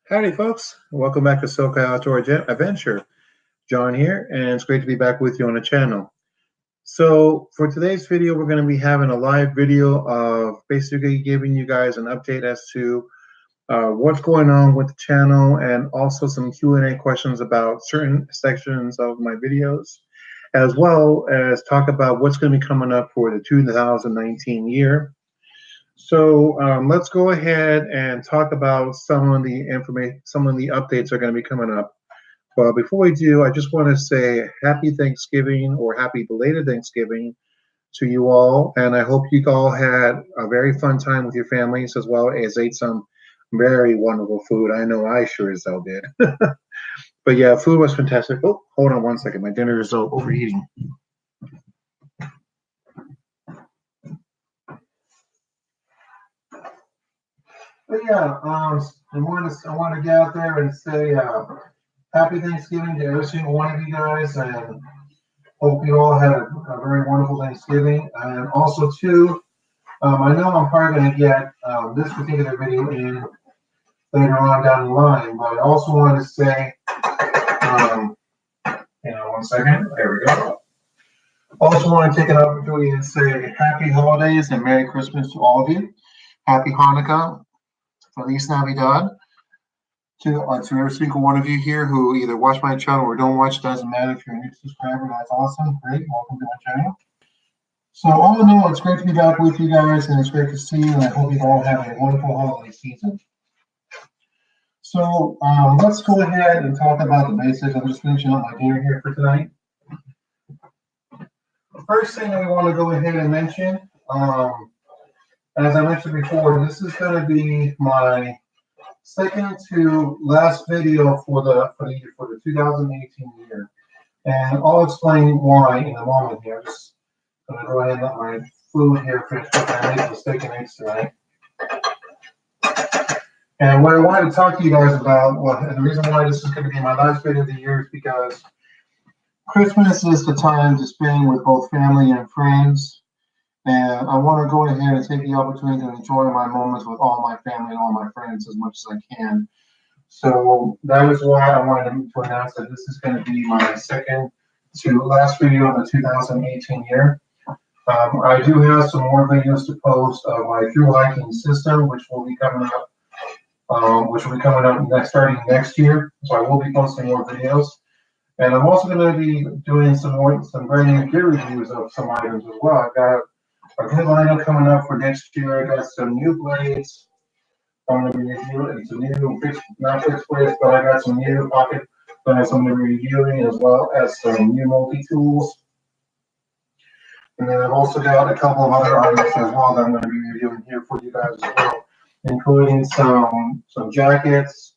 Howdy, folks. Welcome back to SoCal Outdoor Adventure. John here, and it's great to be back with you on the channel. So for today's video, we're going to be having a live video of basically giving you guys an update as to what's going on with the channel, and also some Q&A questions about certain sections of my videos, as well as talk about what's going to be coming up for the 2019 year. So let's go ahead and talk about some of the information, some of the updates are going to be coming up. But before we do, I just want to say happy Thanksgiving, or happy belated Thanksgiving to you all. And I hope you all had a very fun time with your families, as well as ate some very wonderful food. I know I sure as hell did. But yeah, food was fantastic. Oh, hold on one second. My dinner is overheating. But yeah, I want to get out there and say happy Thanksgiving to every single one of you guys, and hope you all had a very wonderful Thanksgiving. And also too, I know I'm probably going to get this particular video in later on down the line, but I also want to say, one second, there we go. Also want to take an opportunity and say happy holidays and Merry Christmas to all of you. Happy Hanukkah. Feliz Navidad to every single one of you here who either watch my channel or don't watch. Doesn't matter. If you're a new subscriber, that's awesome. Great. Welcome to my channel. So all in all, it's great to be back with you guys, and it's great to see you, and I hope you all have a wonderful holiday season. So let's go ahead and talk about the basics. I'm just finishing up my dinner here for tonight. The first thing that we want to go ahead and mention, as I mentioned before, this is going to be my second to last video for the 2018 year, and I'll explain why in a moment here. Just going to go ahead and let my food here finish up. I made some steak and eggs tonight. And what I wanted to talk to you guys about, and the reason why this is going to be my last video of the year, is because Christmas is the time to spend with both family and friends. And I want to go ahead and take the opportunity to enjoy my moments with all my family and all my friends as much as I can. So that is why I wanted to announce that this is going to be my second to last video of the 2018 year. I do have some more videos to post of my through hiking system, which will be coming up. Starting next year. So I will be posting more videos. And I'm also going to be doing some brand new gear reviews of some items as well. I've got a good lineup coming up for next year. I got some new blades I'm going to be reviewing. Some new not fixed blades, but I got some new pocket blades I'm going to be reviewing, as well as some new multi-tools. And then I've also got a couple of other items as well that I'm going to be reviewing here for you guys as well, including some jackets,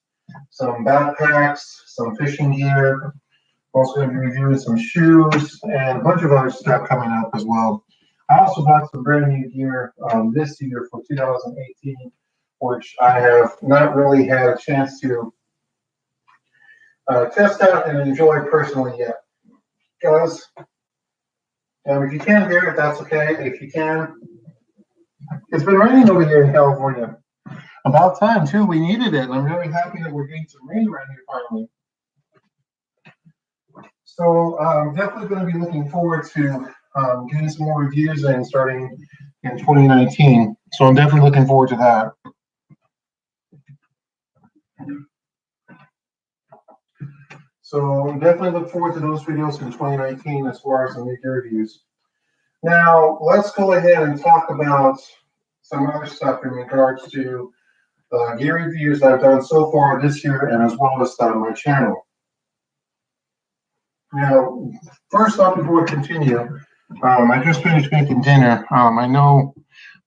some backpacks, some fishing gear. I'm also going to be reviewing some shoes and a bunch of other stuff coming up as well. I also bought some brand new gear this year for 2018, which I have not really had a chance to test out and enjoy personally yet. Guys, if you can't hear it, that's okay. If you can, it's been raining over here in California. About time, too. We needed it. And I'm really happy that we're getting some rain around here finally. So I'm definitely going to be looking forward to getting some more reviews and starting in 2019. So I'm definitely looking forward to that. So definitely look forward to those videos in 2019 as far as some new gear reviews. Now, let's go ahead and talk about some other stuff in regards to gear reviews I've done so far this year, and as well as on my channel. Now, first off, before we continue, I just finished making dinner. I know,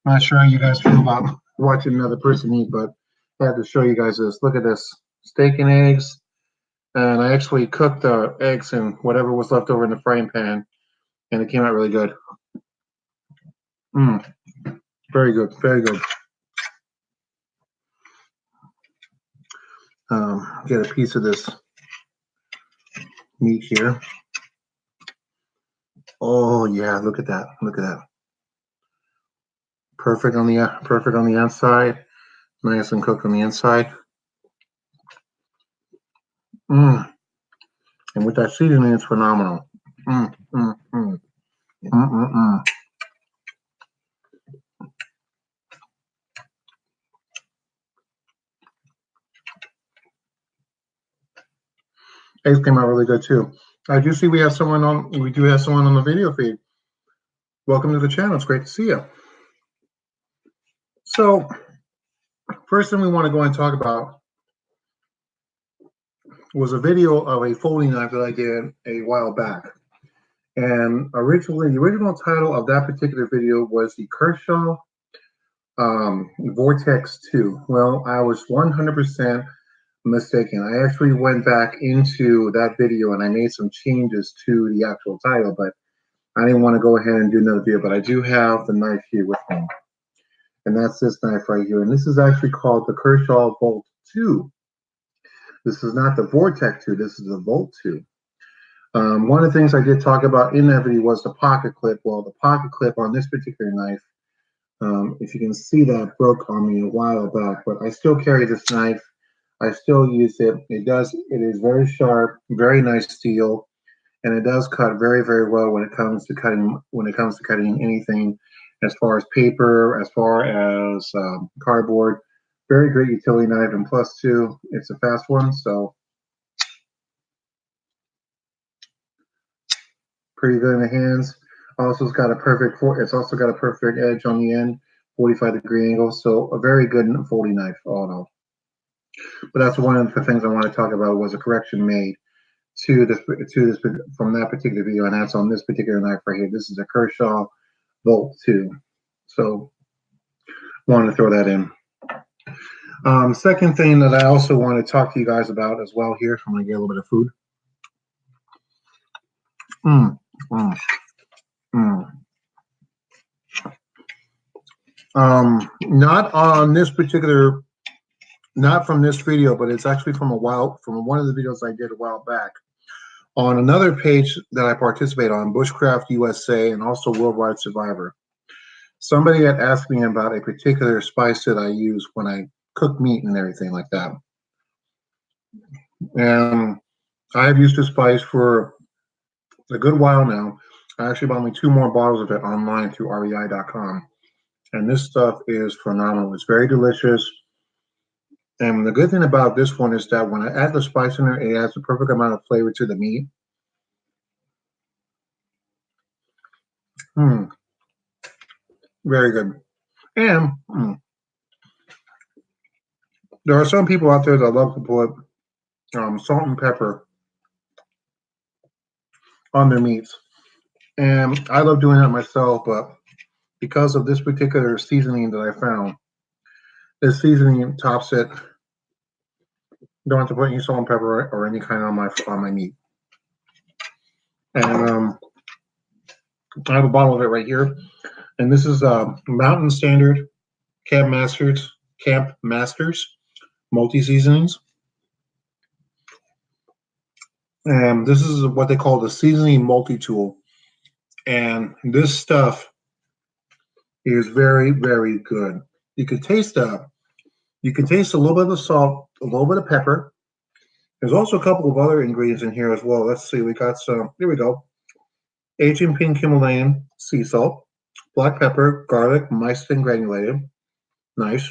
I'm not sure how you guys feel about watching another person eat, but I had to show you guys this. Look at this, steak and eggs. And I actually cooked the eggs in whatever was left over in the frying pan, and it came out really good. Very good, very good. Get a piece of this meat here. Oh yeah, look at that, look at that. Perfect on the outside, Nice and cooked on the inside. And with that seasoning, it's phenomenal. Eggs came out really good too. I do see we have someone on. We do have someone on the video feed. Welcome to the channel. It's great to see you. So, first thing we want to go and talk about was a video of a folding knife that I did a while back. And originally, the original title of that particular video was the Kershaw Vortex 2. Well, I was 100% mistaken. I actually went back into that video and I made some changes to the actual title, but I didn't want to go ahead and do another video. But I do have the knife here with me, and that's this knife right here. And this is actually called the Kershaw Volt 2. This is not the Vortex 2. This is the Volt 2. One of the things I did talk about in that video was the pocket clip. Well, the pocket clip on this particular knife, if you can see that, broke on me a while back, but I still carry this knife. I still use it. It is very sharp, very nice steel, and it does cut very, very well when it comes to cutting anything as far as paper, as far as cardboard. Very great utility knife, and plus two, it's a fast one, so pretty good in the hands. Also, it's also got a perfect edge on the end, 45-degree angle, so a very good folding knife all in all. But that's one of the things I want to talk about was a correction made to this from that particular video, and that's on this particular knife right here. This is a Kershaw Volt 2. So wanted to throw that in. Second thing that I also want to talk to you guys about as well here, I'm going to get a little bit of food. Not on this particular, not from this video, but it's actually from one of the videos I did a while back on another page that I participate on, Bushcraft USA, and also Worldwide Survivor. Somebody had asked me about a particular spice that I use when I cook meat and everything like that. And I have used this spice for a good while now. I actually bought me 2 more bottles of it online through REI.com. And this stuff is phenomenal. It's very delicious. And the good thing about this one is that when I add the spice in there, it adds the perfect amount of flavor to the meat. Very good. And there are some people out there that love to put salt and pepper on their meats. And I love doing that myself, but because of this particular seasoning that I found, this seasoning tops it. Don't have to put any salt and pepper or any kind on my meat. And I have a bottle of it right here. And this is Mountain Standard Camp Masters multi-seasonings. And this is what they call the seasoning multi-tool. And this stuff is very, very good. You can taste a little bit of the salt, a little bit of pepper. There's also a couple of other ingredients in here as well. Let's see, we got some, here we go. Asian pink Himalayan sea salt, black pepper, garlic, miced and granulated. Nice.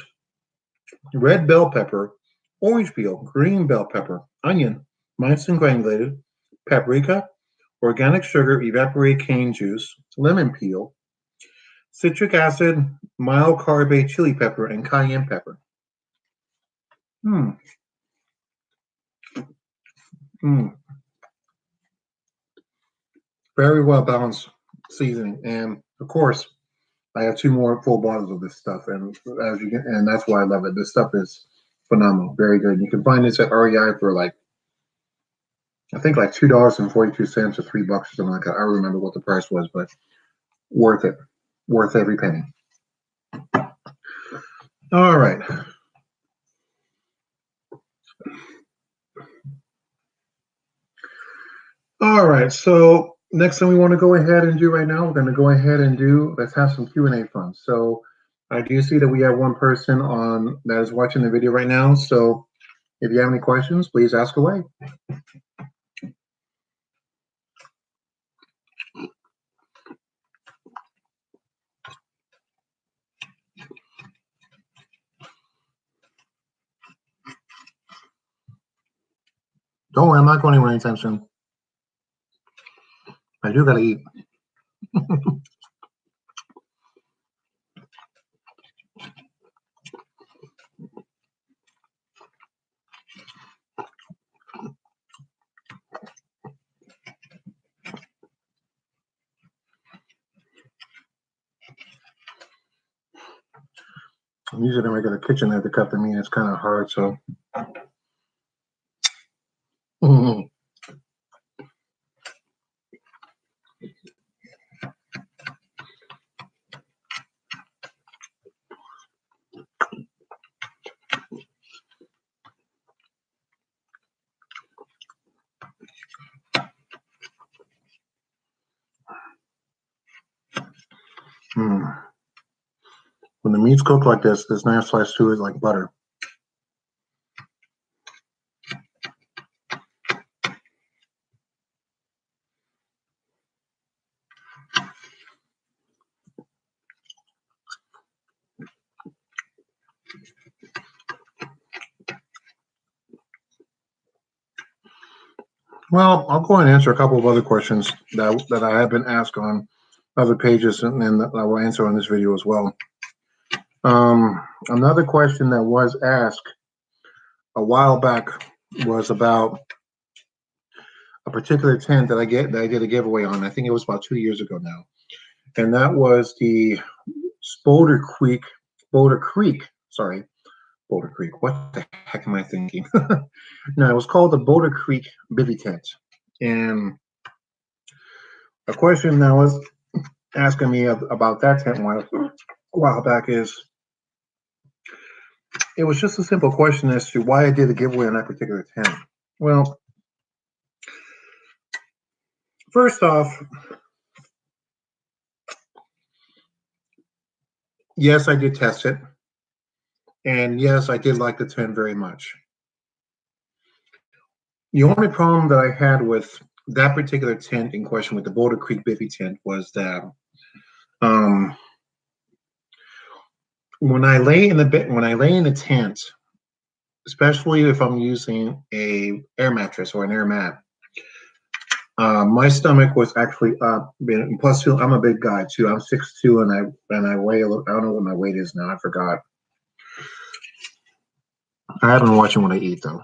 Red bell pepper, orange peel, green bell pepper, onion, miced and granulated, paprika, organic sugar, evaporated cane juice, lemon peel, citric acid, mild carbate chili pepper, and cayenne pepper. Very well balanced seasoning, and of course, I have 2 more full bottles of this stuff, and and that's why I love it. This stuff is phenomenal, very good. You can find this at REI for I think $2.42 or $3 or something like that. I don't remember what the price was, but worth it, worth every penny. All right. All right, so next thing we want to go ahead and do right now, we're going to go ahead and let's have some Q&A fun. So I do see that we have one person on that is watching the video right now. So if you have any questions, please ask away. Don't worry, I'm not going anywhere anytime soon. I do gotta eat. I'm using a regular kitchen there to cut the meat. It's kind of hard, so. When the meat's cooked like this knife slice too is like butter. Well, I'll go ahead and answer a couple of other questions that I have been asked on other pages, and then I will answer on this video as well. Another question that was asked a while back was about a particular tent that I did a giveaway on. I think it was about 2 years ago now, and that was the Boulder Creek. Sorry, Boulder Creek. What the heck am I thinking? No, it was called the Boulder Creek Bivy Tent, and a question that was asking me about that tent a while back is, it was just a simple question as to why I did a giveaway on that particular tent. Well, first off, yes, I did test it, and yes, I did like the tent very much. The only problem that I had with that particular tent in question, with the Boulder Creek Bivy tent, was that when I lay in the tent, especially if I'm using a air mattress or an air mat, my stomach was actually up. Plus, I'm a big guy too. I'm 6'2", and I weigh a little. I don't know what my weight is now. I forgot. I have been watching what I eat though.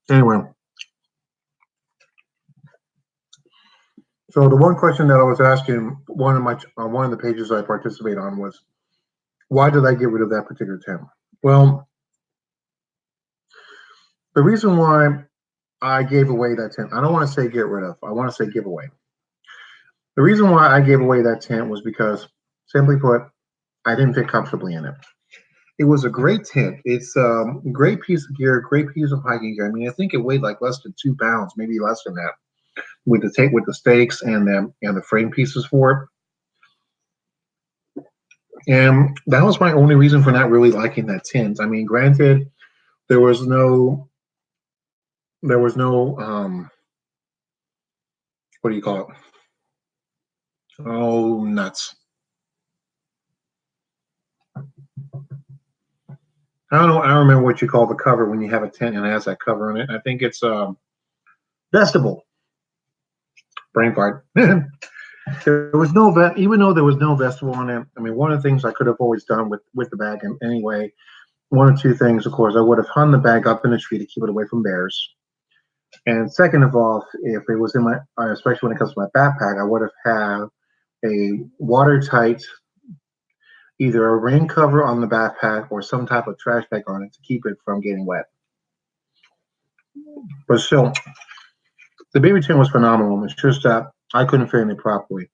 Anyway, so the one question that I was asking one of the pages I participate on was, why did I get rid of that particular tent? Well, the reason why I gave away that tent, I don't want to say get rid of, I want to say give away. The reason why I gave away that tent was because, simply put, I didn't fit comfortably in it. It was a great tent. It's a great piece of gear, great piece of hiking gear. I mean, I think it weighed like less than 2 pounds, maybe less than that, with the stakes and the frame pieces for it. And that was my only reason for not really liking that tent. I mean, granted, there was no what do you call it? Oh, nuts. I don't know. I don't remember what you call the cover when you have a tent and it has that cover on it. I think it's vestibule. Brain fart. There was no even though there was no vestibule on it. I mean, one of the things I could have always done with the bag, and anyway, one or two things, of course, I would have hung the bag up in a tree to keep it away from bears. And second of all, if it was in my, especially when it comes to my backpack, I would have had a watertight, either a rain cover on the backpack or some type of trash bag on it to keep it from getting wet. But still, the baby tent was phenomenal. It's just that I couldn't fit in it properly.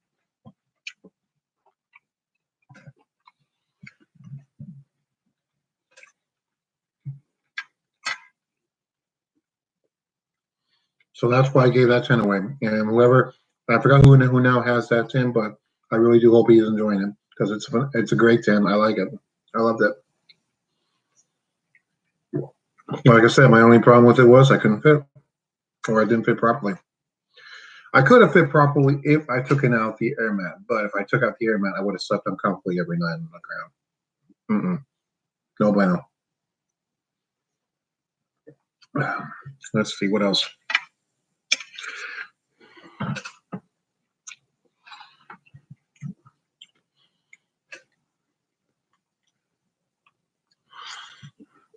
So that's why I gave that tent away. And whoever I forgot who now has that tin, but I really do hope he's enjoying it because it's a great tin. I like it. I loved it. Like I said, my only problem with it was I couldn't fit, or I didn't fit properly. I could have fit properly if I took out the air mat, but if I took out the air mat, I would have slept uncomfortably every night on the ground. No bueno. Let's see what else.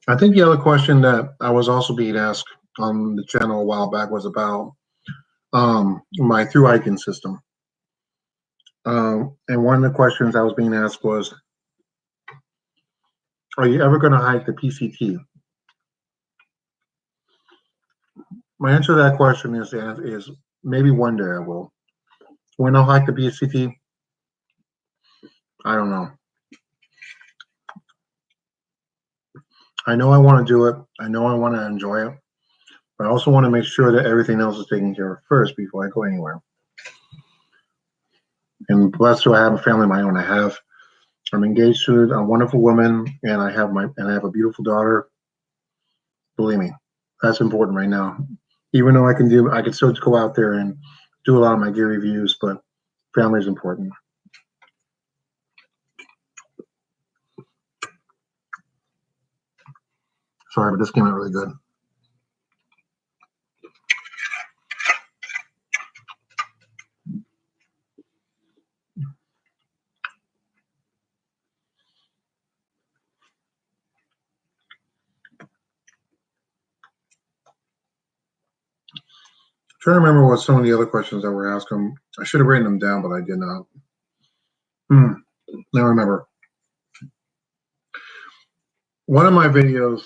I think the other question that I was also being asked on the channel a while back was about my through hiking system. And one of the questions I was being asked was, are you ever going to hike the PCT? My answer to that question is maybe one day I will. When I'll hike the PCT, I don't know. I know I want to do it. I know I want to enjoy it. But I also want to make sure that everything else is taken care of first before I go anywhere. And blessed to I have a family of my own. I'm engaged to a wonderful woman, and I have a beautiful daughter. Believe me, that's important right now. Even though I can still go out there and do a lot of my gear reviews, but family is important. Sorry, but this came out really good. I'm trying to remember what some of the other questions that were asked them. I should have written them down, but I did not. Now remember. One of my videos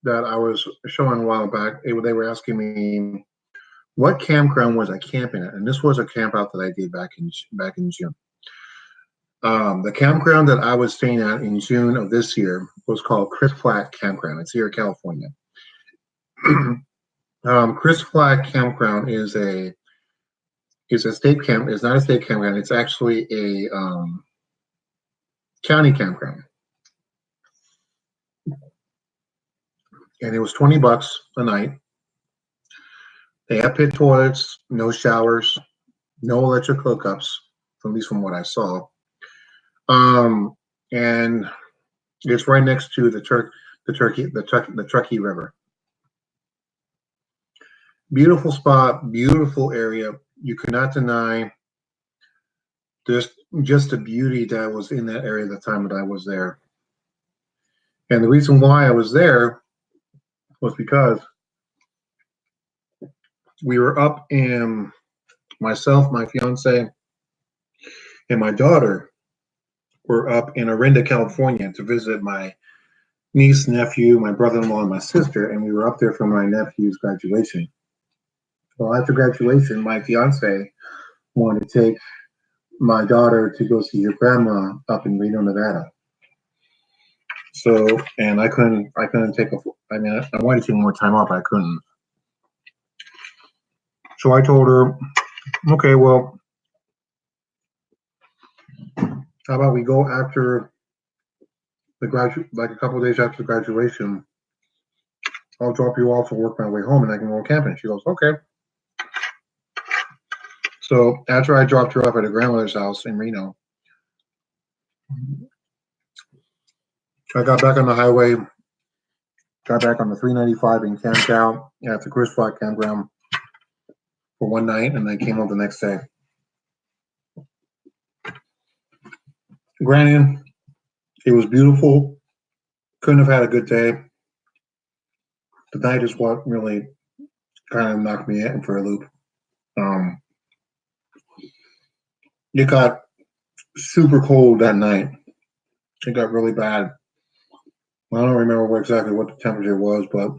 that I was showing a while back, they were asking me what campground was I camping at, and this was a camp out that I did back in June. The campground that I was staying at in June of this year was called Chris Flat Campground. It's here in California. Chris Flat Campground is a state camp. It's not a state campground. It's actually a county campground. And it was $20 a night. They have pit toilets, no showers, no electric hookups, at least from what I saw. And it's right next to the Truckee River. Beautiful spot, beautiful area. You could not deny just the beauty that was in that area at the time that I was there. And the reason why I was there was because we were up in myself, my fiance, and my daughter were up in Orinda, California to visit my niece, nephew, my brother-in-law, and my sister, and we were up there for my nephew's graduation. Well, after graduation, my fiance wanted to take my daughter to go see her grandma up in Reno, Nevada. So, and I couldn't take I wanted to take more time off, but I couldn't. So I told her, okay, well, how about we go after the like a couple of days after the graduation, I'll drop you off and work my way home and I can go camping. She goes, okay. So after I dropped her off at her grandmother's house in Reno, I got back on the highway, got back on the 395 and camped out at the Chris Flat Campground for one night, and then came home the next day. Granted, it was beautiful. Couldn't have had a good day. The night is what really kind of knocked me in for a loop. It got super cold that night. It got really bad. I don't remember exactly what the temperature was, but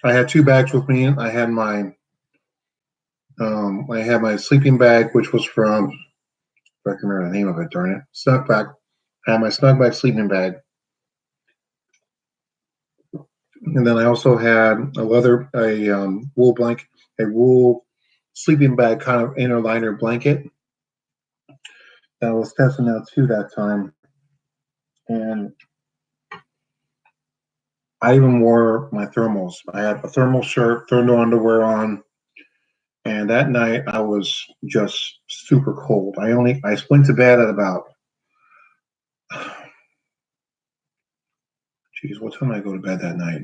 I had two bags with me. I had my sleeping bag, which was from, if I can remember the name of it, darn it, Snugback. I had my Snugback sleeping bag. And then I also had wool blanket, a wool sleeping bag kind of inner liner blanket that I was testing out too that time. And I even wore my thermals. I had a thermal shirt, thermal underwear on, and that night I was just super cold. I went to bed at about, geez, what time did I go to bed that night?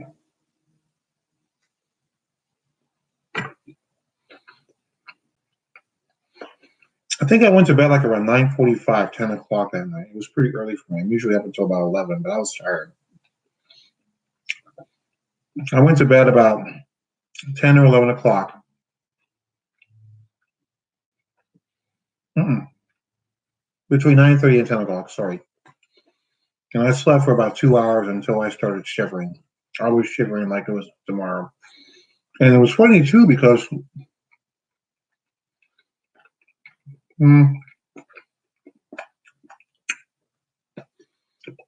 I think I went to bed like around 9:45, 10 o'clock that night. It was pretty early for me. I'm usually up until about 11, but I was tired. I went to bed about 10 or 11 o'clock. Between 9:30 and 10 o'clock, sorry. And I slept for about 2 hours until I started shivering. I was shivering like it was tomorrow. And it was funny too because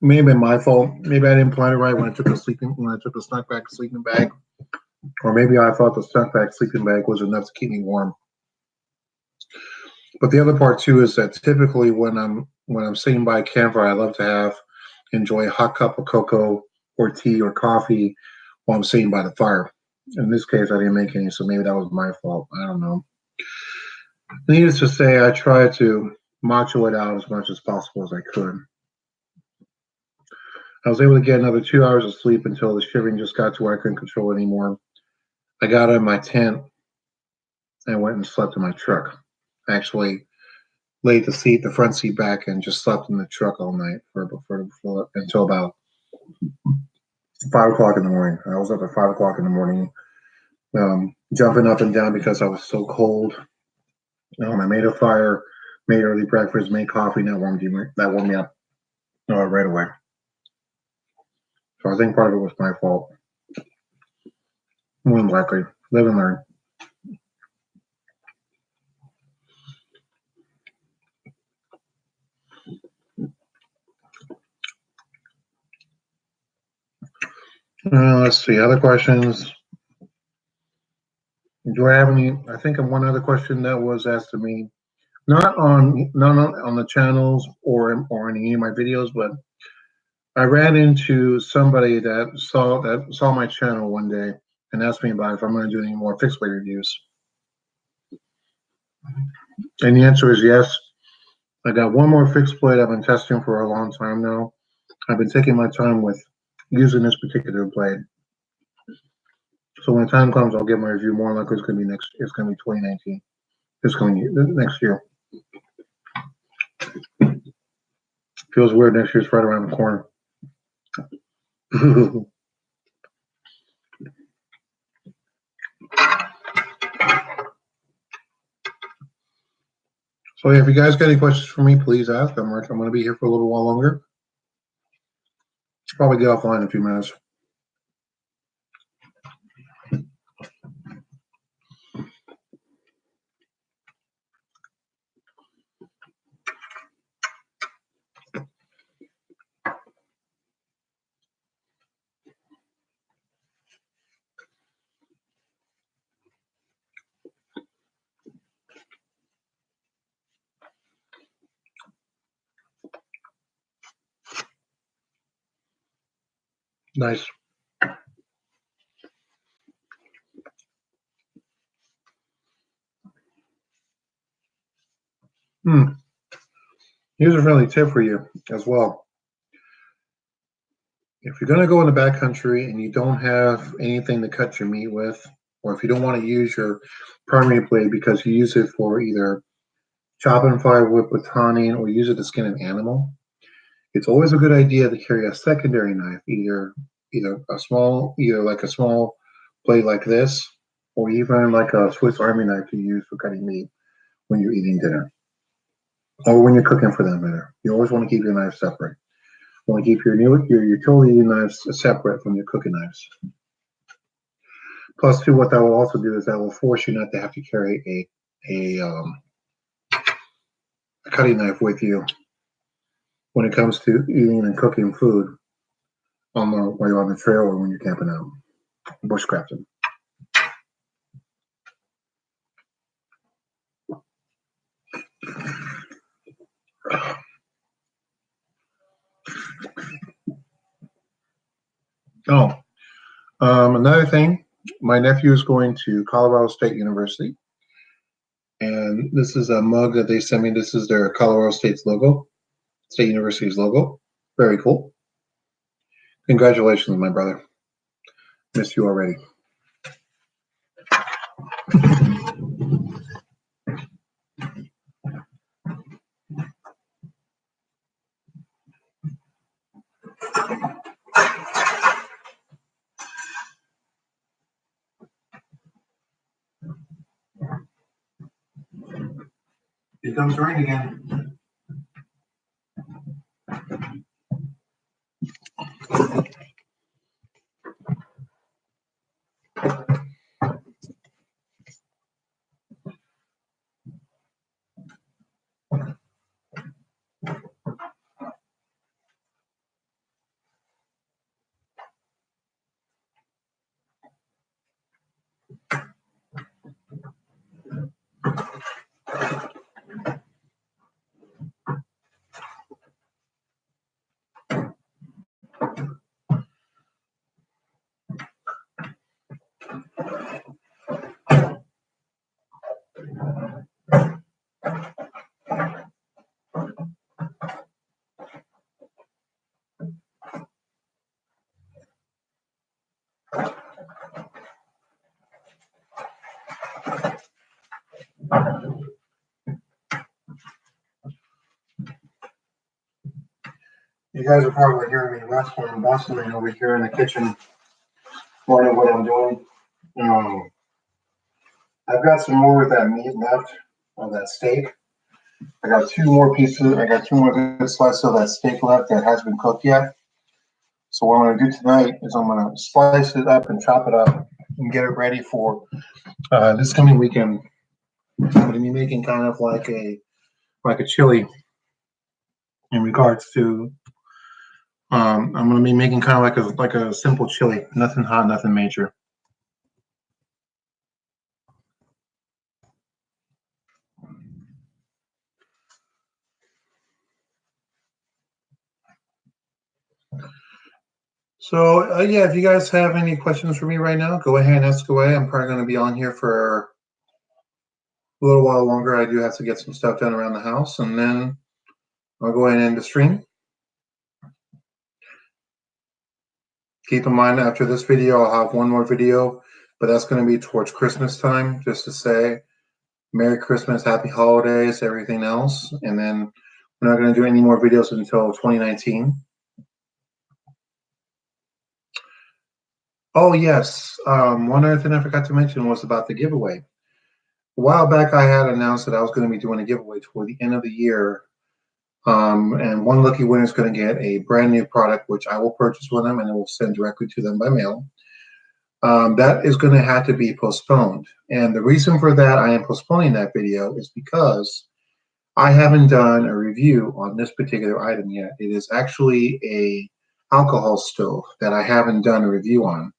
maybe my fault. Maybe I didn't plan it right when I took the snack bag sleeping bag, or maybe I thought the snack bag sleeping bag was enough to keep me warm. But the other part too is that typically when I'm sitting by a campfire, I love to enjoy a hot cup of cocoa or tea or coffee while I'm sitting by the fire. In this case, I didn't make any, so maybe that was my fault. I don't know. Needless to say, I tried to macho it out as much as possible as I could. I was able to get another 2 hours of sleep until the shivering just got to where I couldn't control it anymore. I got out of my tent and went and slept in my truck. I actually laid the front seat back, and just slept in the truck all night until about 5 o'clock in the morning. I was up at 5 o'clock in the morning, jumping up and down because I was so cold. I made a fire, made early breakfast, made coffee, and that warmed me up right away. So I think part of it was my fault. More than likely. Live and learn. Let's see. Other questions. Do I have any? I think of one other question that was asked to me, not on the channels or in any of my videos, but I ran into somebody that saw my channel one day and asked me about if I'm going to do any more fixed blade reviews. And the answer is yes. I got one more fixed blade I've been testing for a long time now. I've been taking my time with using this particular blade. So when the time comes, I'll give my review. More likely it's going to be 2019. It's coming next year. Feels weird. Next year's right around the corner. So yeah, if you guys got any questions for me, please ask. I'm going to be here for a little while longer. Probably get offline in a few minutes. Nice. Here's a friendly tip for you as well. If you're going to go in the backcountry and you don't have anything to cut your meat with, or if you don't want to use your primary blade because you use it for either chopping firewood, batoning, or use it to skin an animal, it's always a good idea to carry a secondary knife, either like a small blade like this, or even like a Swiss Army knife to use for cutting meat when you're eating dinner, or when you're cooking for that matter. You always want to keep your knives separate. You want to keep your utility knives separate from your cooking knives. Plus, too, what that will also do is that will force you not to have to carry a cutting knife with you when it comes to eating and cooking food. while you're on the trail or when you're camping out, bushcrafting. Oh, another thing, my nephew is going to Colorado State University, and this is a mug that they sent me. This is their Colorado State's logo, State University's logo. Very cool. Congratulations, my brother. Missed you already. Here comes rain again. You guys are probably hearing me wrestling and bustling over here in the kitchen, wondering what I'm doing. I've got some more of that meat left, of that steak. I got two more good slices of that steak left that hasn't been cooked yet. So what I'm going to do tonight is I'm going to slice it up and chop it up and get it ready for this coming weekend. I'm going to be making kind of like a chili in regards to. I'm going to be making kind of like a simple chili, nothing hot, nothing major. So yeah, if you guys have any questions for me right now, go ahead and ask away. I'm probably going to be on here for a little while longer. I do have to get some stuff done around the house, and then I'll go ahead and end the stream. Keep in mind, after this video, I'll have one more video, but that's going to be towards Christmas time, just to say Merry Christmas, Happy Holidays, everything else. And then we're not going to do any more videos until 2019. Oh, yes. One other thing I forgot to mention was about the giveaway. A while back, I had announced that I was going to be doing a giveaway toward the end of the year. And one lucky winner is going to get a brand new product, which I will purchase with them and it will send directly to them by mail. That is going to have to be postponed. And the reason for that I am postponing that video is because I haven't done a review on this particular item yet. It is actually a alcohol stove that I haven't done a review on.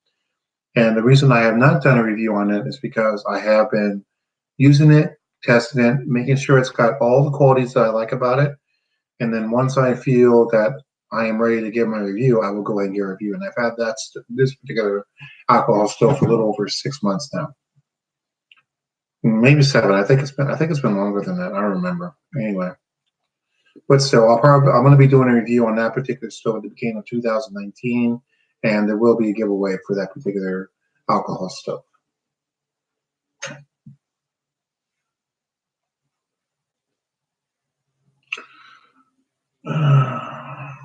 And the reason I have not done a review on it is because I have been using it, testing it, making sure it's got all the qualities that I like about it. And then once I feel that I am ready to give my review, I will go ahead and give a review. And I've had this particular alcohol stove for a little over 6 months now, maybe 7. I think it's been longer than that. I don't remember. Anyway, but still, I'm going to be doing a review on that particular stove at the beginning of 2019, and there will be a giveaway for that particular alcohol stove.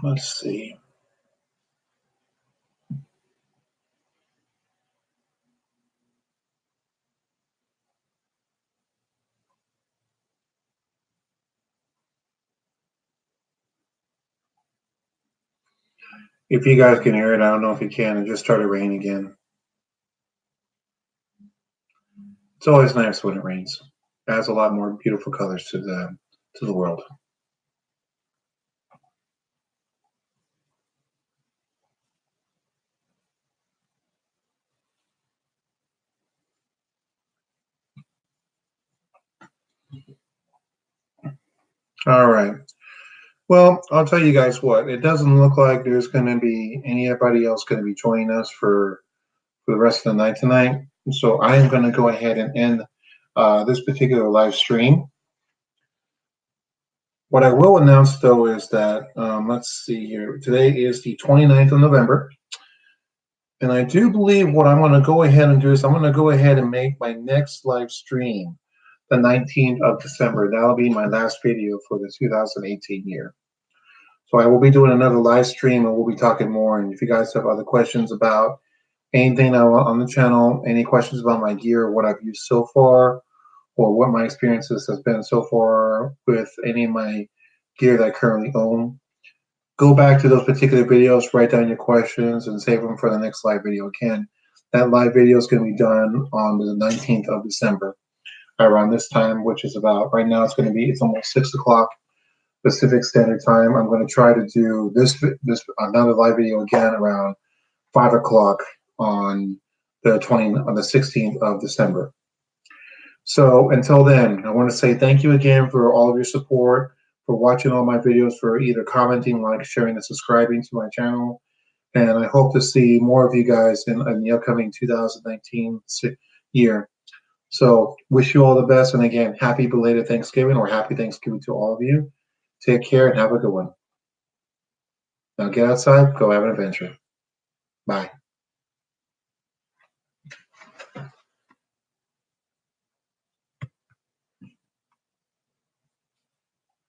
Let's see. If you guys can hear it, I don't know if you can. It just started raining again. It's always nice when it rains. It adds a lot more beautiful colors to the world. All right. Well, I'll tell you guys what. It doesn't look like there's going to be anybody else going to be joining us for the rest of the night tonight. So I am going to go ahead and end this particular live stream. What I will announce though is that, let's see here, today is the 29th of November. And I do believe what I'm going to go ahead and do is I'm going to go ahead and make my next live stream the 19th of December. That'll be my last video for the 2018 year. So I will be doing another live stream and we'll be talking more. And if you guys have other questions about anything on the channel, any questions about my gear, what I've used so far, or what my experiences has been so far with any of my gear that I currently own, go back to those particular videos, write down your questions, and save them for the next live video. Again, that live video is going to be done on the 19th of December around this time, which is about, right now it's almost 6 o'clock Pacific Standard Time. I'm going to try to do this another live video again around 5 o'clock on the 16th of December. So until then, I want to say thank you again for all of your support, for watching all my videos, for either commenting, like, sharing, and subscribing to my channel. And I hope to see more of you guys in the upcoming 2019 year. So wish you all the best. And again, happy belated Thanksgiving, or happy Thanksgiving to all of you. Take care and have a good one. Now get outside, go have an adventure. Bye.